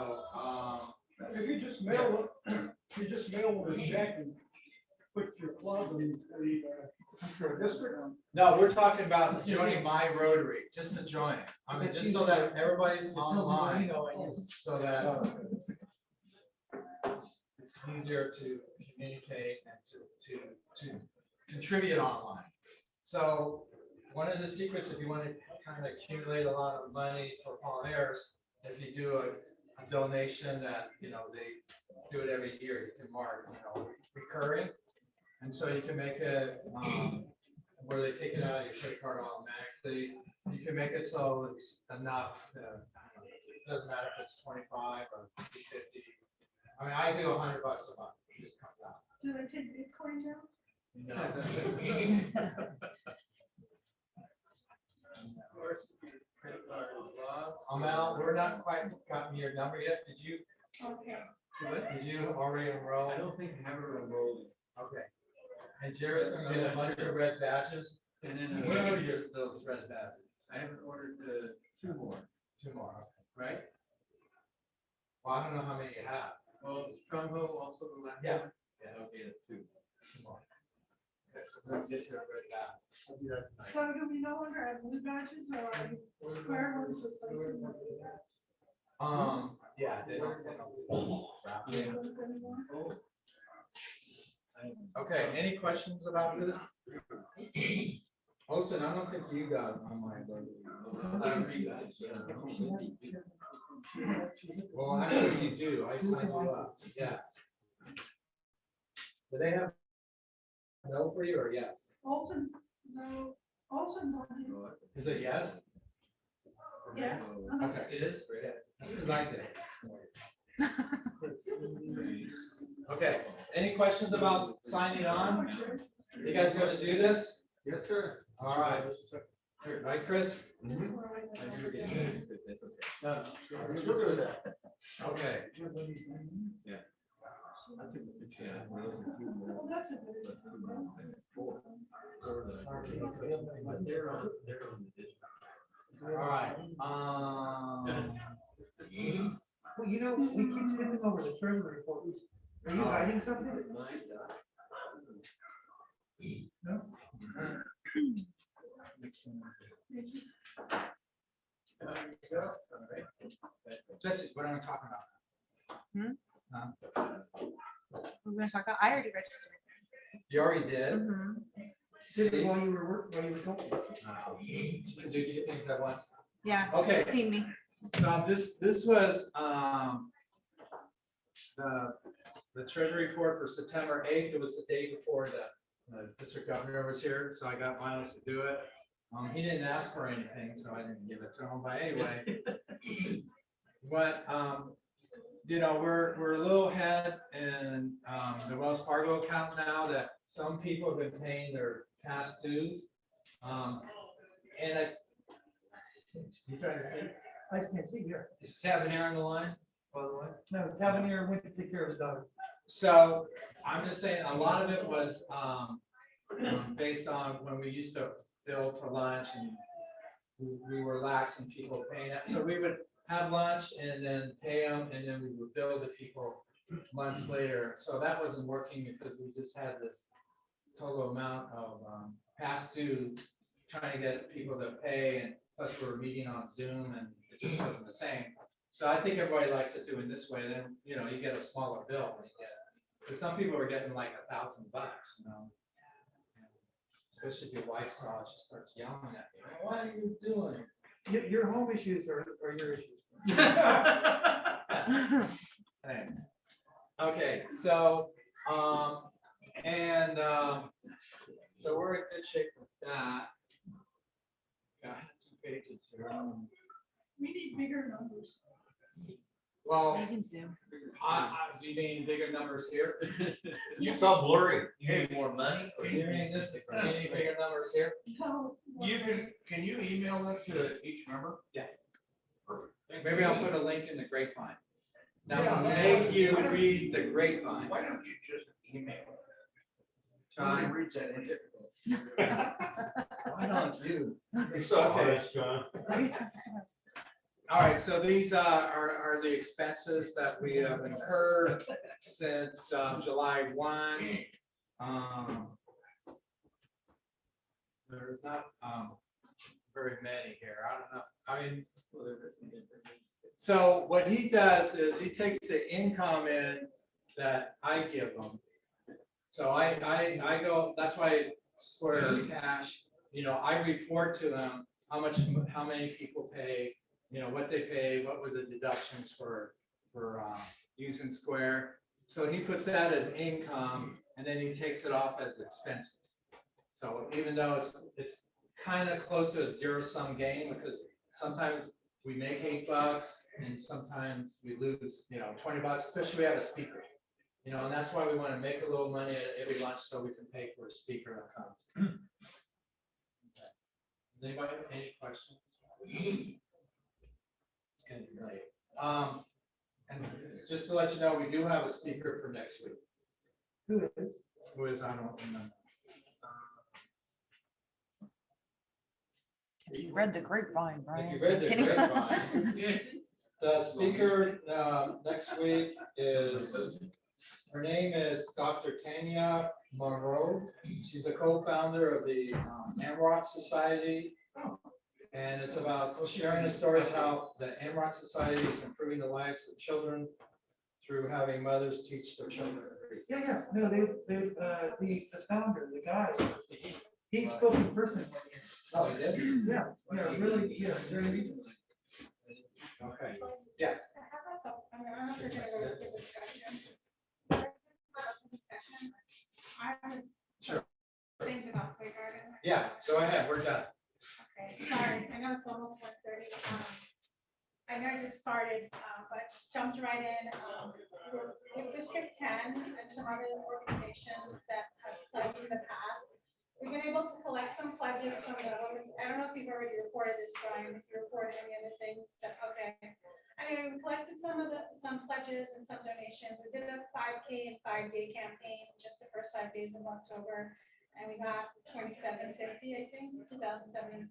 If you just mail it, you just mail it a check and put your club and your district on. no, we're talking about joining My Rotary, just to join. I mean, just so that everybody's online, so that it's easier to communicate and to contribute online. So one of the secrets, if you want to kind of accumulate a lot of money for Paul Harris, if you do a donation that, you know, they do it every year, you can mark, you know, recurring. And so you can make it where they take it out of your credit card automatically. You can make it so it's enough. It doesn't matter if it's 25 or 50. I mean, I do $100 a month. It just comes out. Do they take Bitcoin now? No. Al, we're not quite gotten your number yet. Did you? Okay. Did you already enroll? I don't think I have her enrolled. Okay. And Jared's gonna get a bunch of red badges. And then Where are your those red badges? I haven't ordered two more, Two more, okay. Right? Well, I don't know how many you have. well, Stronghold also the last Yeah. one? Yeah, okay, that's two. Two more. Okay, so we'll get you a red badge. So do we no longer have blue badges or are you square ones replacing the blue badge? Yeah, they don't. Do you have those anymore? Okay, any questions about this? Olson, I don't think you got it on my board. Well, actually you do, I signed you up, yeah. Do they have no for you or yes? Olson's, no, Olson's on here. Is it yes? Yes. Okay, it is, yeah, this is like that. Okay, any questions about signing on? You guys gonna do this? Yes, sir. All right. Right, Chris? Okay. Well, that's a good. All right. Well, you know, we keep skipping over the treasury report. Are you hiding something? No? Jesse, what am I talking about? We're gonna talk about, I already registered. You already did? Mhm. Sitting while you were talking. You can do two things at once. Yeah. Okay. you've Seen me. So this was the treasury report for September 8th. It was the day before the district governor was here, so I got Miles to do it. He didn't ask for anything, so I didn't give it to him, but anyway. But you know, we're a little ahead in the Wells Fargo account now that some people have been paying their past dues. And you trying to see? I just can't see here. Is Tavernier on the line, by the way? No, Tavernier went to take care of his daughter. So I'm just saying, a lot of it was based on when we used to bill for lunch and we were lax in people paying it. So we would have lunch and then pay them and then we would bill the people months later. So that wasn't working because we just had this total amount of past due trying to get people to pay, and plus we were meeting on Zoom and it just wasn't the same. So I think everybody likes it doing this way, then, you know, you get a smaller bill when you get it. Because some people are getting like $1,000, you know. especially if your wife saw it, she starts yelling at me, what are you doing? Your home issues are your issues. Thanks. Okay, so, so we're in good shape with that. Got 2 pages here. We need bigger numbers. Well, You can zoom. you mean bigger numbers here? It's all blurry. You need more money? You mean this is, you need bigger numbers here? Can you email that to each member? Yeah. Perfect. Thank Maybe you. I'll put a link in the grapevine. Now, Yeah, make you why don't- read the grapevine. Why don't you just email it? John, Reads that in it. why don't you? You're so Okay. honest, John. All right, so these are the expenses that we have incurred since July 1. There's not very many here. I don't know. I mean, so what he does is he takes the income in that I give him. So I go, that's why I square cash, you know, I report to them how many people pay, you know, what they pay, what were the deductions for using Square. So he puts that as income and then he takes it off as expenses. So even though it's kind of close to a zero-sum game, because sometimes we make $8 and sometimes we lose, you know, $20, especially we have a speaker. You know, and that's why we want to make a little money at every lunch so we can pay for a speaker that comes. Okay. Does anybody have any questions? It's getting late. And just to let you know, we do have a speaker for next week. Who is? Who is, I don't remember. You read the grapevine, If Brian. you read the Kidding. grapevine. The speaker next week is, her name is Dr. Tanya Monroe. She's a co-founder of the AMROC Society. And it's about sharing the stories how the AMROC Society is improving the lives of children through having mothers teach their children. Yeah, no, the founder, the guy, he spoke in person one year. Oh, he did? Yeah, really, very neat. Okay, yes. I mean, I don't know if you're gonna go into discussion. I have Sure. things about Playgarden. Yeah, go ahead, we're done. Okay, sorry, I know it's almost 1:30. I know I just started, but just jumped right in. With District 10 and some other organizations that have pledged in the past, we've been able to collect some pledges from the women's, I don't know if you've already reported this, Brian, if you reported any other things that, okay. Anyway, we collected some pledges and some donations. We did a 5K and 5-day campaign, just the first 5 days of October. And we got $27.50, I think, $2,750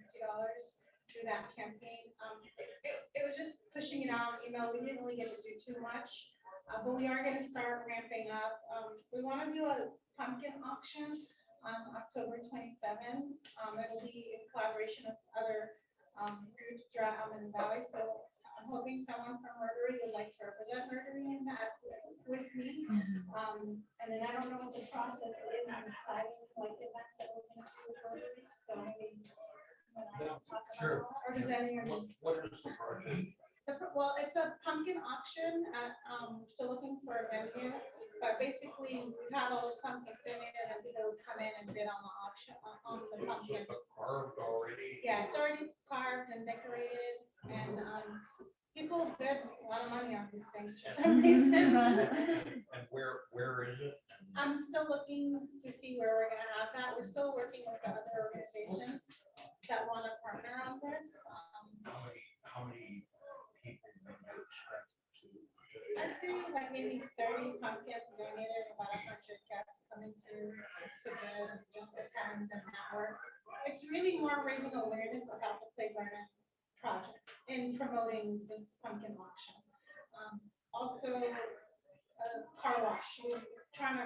through that campaign. It was just pushing it out, email. We didn't really get to do too much, but we are going to start ramping up. We want to do a pumpkin auction on October 27. It'll be in collaboration with other groups throughout Almaden Valley. So I'm hoping someone from Rotary would like to represent Rotary in that with me. And then I don't know what the process is in deciding like if that's that we're gonna do with Rotary. So maybe talk about Sure. that. Or does anyone just? What is the project? Well, it's a pumpkin auction at, still looking for a venue, but basically we have all those pumpkins donated and people would come in and bid on the auction, on the pumpkins. Carved already? Yeah, it's already carved and decorated and, people bid a lot of money on these things for some reason. And where is it? I'm still looking to see where we're gonna have that. We're still working with the other organizations that wanna partner on this. How many people do you expect to? I'd say like maybe 30 pumpkins donated, about 100 guests coming through to bid, just attend the network. It's really more raising awareness about the Playgarden project in promoting this pumpkin auction. Also, car wash. We're trying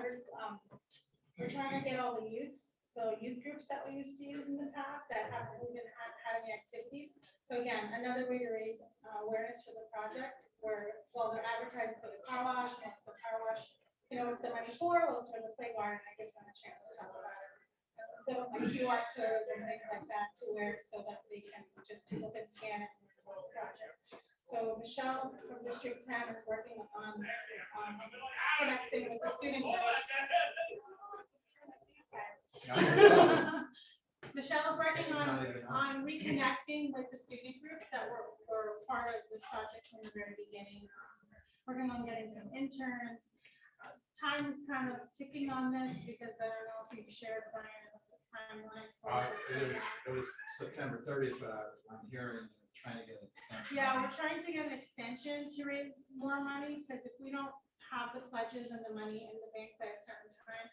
to get all the youth groups that we used to use in the past that haven't even had any activities. So again, another way to raise awareness for the project, where while they're advertising for the car wash, and it's the car wash, you know, what's the money for? Well, it's for the Playgarden, and it gives them a chance to talk about it little QR codes and things like that to where, so that they can just look and scan it and go to the project. So Michelle from District 10 is working on connecting with the student groups. Michelle is working on reconnecting with the student groups that were part of this project from the very beginning. Working on getting some interns. Time is kind of ticking on this because I don't know if you've shared, Brian, the timeline. It was September 30th, but I'm hearing trying to get an extension. Yeah, we're trying to get an extension to raise more money, because if we don't have the pledges and the money in the bank by a certain time,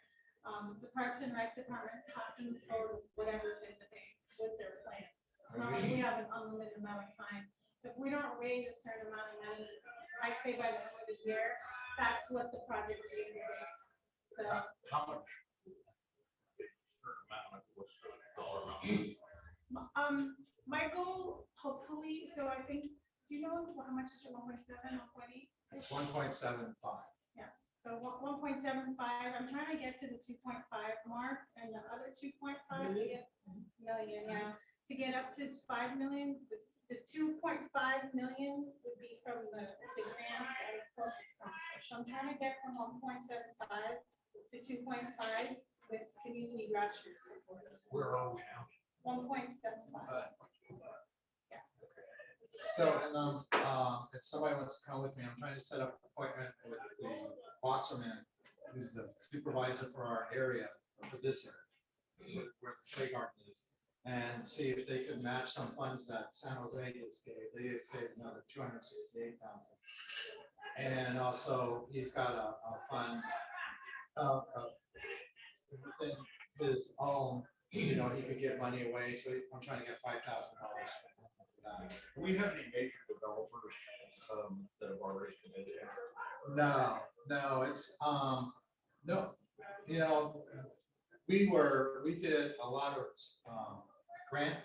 the Parks and Rec department have to move forward with whatever's in the bank with their plans. It's not like we have an unlimited amount of time. So if we don't raise a certain amount of money, I'd say by the end of the year, that's what the project is going to be based on. So How much? My goal, hopefully, so I think, do you know how much is your 1.7 or 1.8? It's 1.75. So 1.75, I'm trying to get to the 2.5 mark and the other 2.5 to get million, yeah. To get up to 5 million, the 2.5 million would be from the grants and the corporate sponsor. So I'm trying to get from 1.75 to 2.5 with community grassroots support. Where are we now? 1.75. Yeah. So, and if somebody wants to come with me, I'm trying to set up an appointment with the Wasserman, who's the supervisor for our area, for this area, where the Playgarden is, and see if they could match some funds that San Jose just gave. They just gave another 268,000. And also, he's got a fund within his own, you know, he could get money away, so I'm trying to get $5,000 for that. Do we have any major developers that have already committed? No, it's, no, you know, we did a lot of grant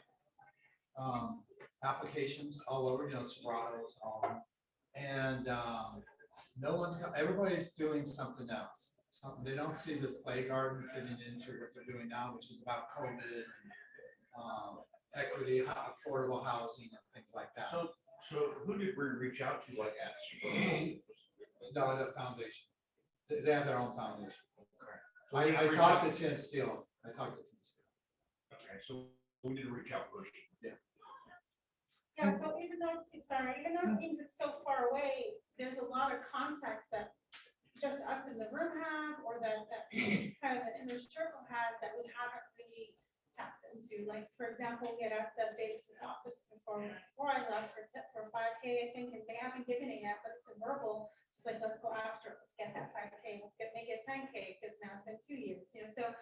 applications all over, you know, Sprados, all of them. And no one's, everybody's doing something else. Something, they don't see this Playgarden fitting into what they're doing now, which is about COVID, equity, affordable housing and things like that. So who did we reach out to, like at? No, the foundation. They have their own foundation. So I talked to Tim Steele. Okay, so we didn't reach out first. Yeah, so even though it seems it's so far away, there's a lot of contacts that just us in the room have, or that kind of the inner circle has, that we haven't really tapped into. Like, for example, we had asked Deb Davis's office before I left for 5K, I think, and they haven't given it yet, but it's a verbal. She's like, let's go after it. Let's get that 5K. Let's make it 10K, because now it's been 2 years. You know, so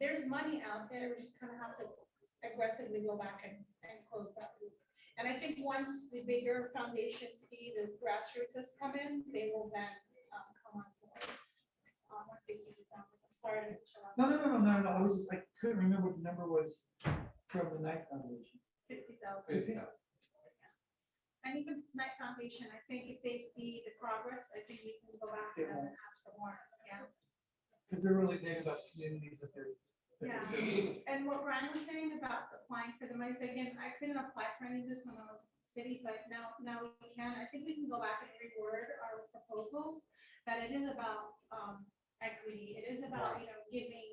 there's money out there. We just kind of have to aggressively go back and close that loop. And I think once the bigger foundations see the grassroots has come in, they will then come on board. Once they see these numbers. I'm sorry to interrupt. No. I was just, I couldn't remember what the number was from the Knight Foundation. 50,000. And even Knight Foundation, I think if they see the progress, I think we can go back to them and ask for more. Yeah. Because they're really big about communities that they're. Yeah. And what Brian was saying about applying for the money, so again, I couldn't apply for any of this when I was city, but now we can. I think we can go back and reword our proposals, that it is about equity. It is about, you know, giving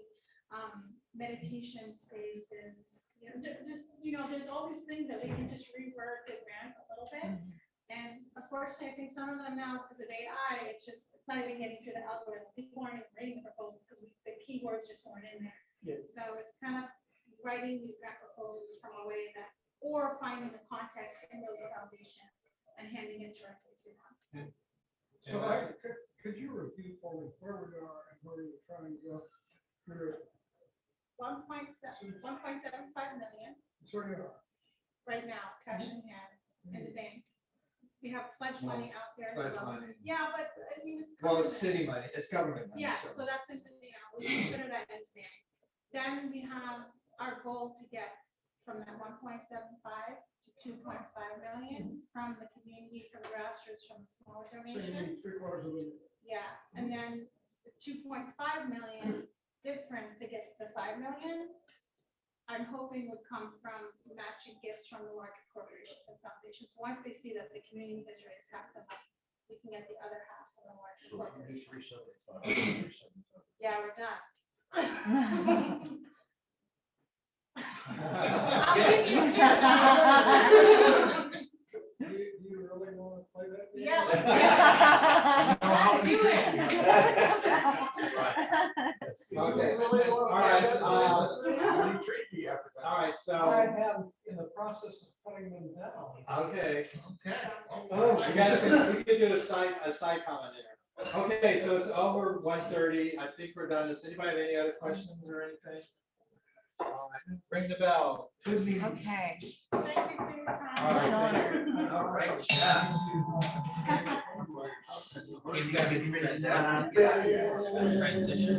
meditation spaces, you know, just, you know, there's all these things that we can just reword the grant a little bit. And unfortunately, I think some of them now, because of AI, it's not even getting through the algorithm. People aren't even reading the proposals because the keywords just weren't in there. Yeah. So it's kind of writing these grant proposals from a way that, or finding the contact in those foundations and handing it directly to them. So could you review for me where we are and where you're trying to go? We're 1.75 million sort of, right now, cash in hand in the bank. We have pledge money out there as Pledge well. money. Yeah, but I mean, it's. Well, it's government. city money, it's government money. Yeah, so that's in the, you know, we consider that in the bank. Then we have our goal to get from that 1.75 to 2.5 million from the community, from grassroots, from the smaller so you donations. need 3/4 of it. Yeah, and then the 2.5 million difference to get to the 5 million, I'm hoping would come from matching gifts from the larger corporations and foundations. Once they see that the community has raised half the money, we can get the other half from the larger corporations. Yeah, we're done. I'll give you two. You really want to play that? game? Yeah, let's do it. Okay, all right, so, I am in the process of putting them down. okay. Oh. You guys can, we can do a side comment there. Okay, so it's over 1:30. I think we're done. Does anybody have any other questions or anything? All right, ring the bell. Okay. Thank you for your time. All right, thank you. All right, You gotta get rid of that. Transition.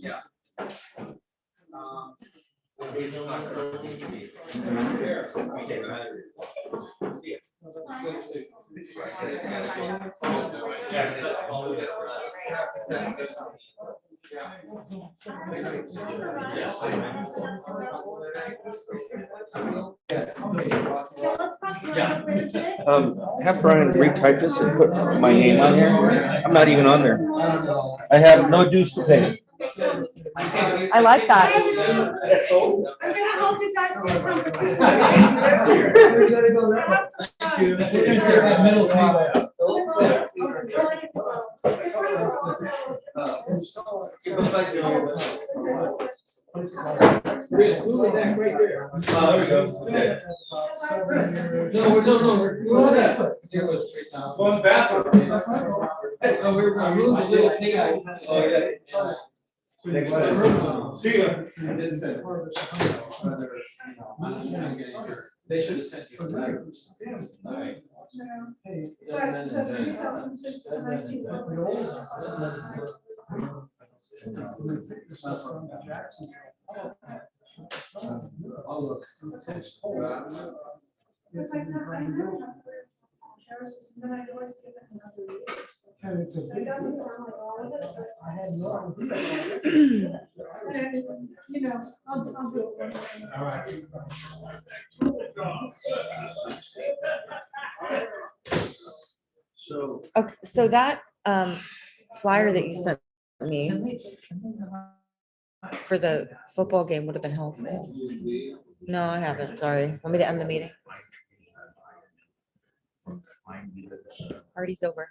Yeah. Have Brian retype this and put my name on here. I'm not even on there. I have no dues to pay. I like that. I'm gonna hold you guys to Here was 3,000. Go in the bathroom. Oh, we're gonna move a little table. Oh, yeah. See ya. They should have sent you letters. Alright. I'll look. And it's a big It doesn't deal. sound like all of it, but I had no idea. you know, I'll do it. All right. So. Okay, so that flyer that you sent me for the football game would have been helpful. No, I haven't, sorry. Want me to end the meeting? Party's over.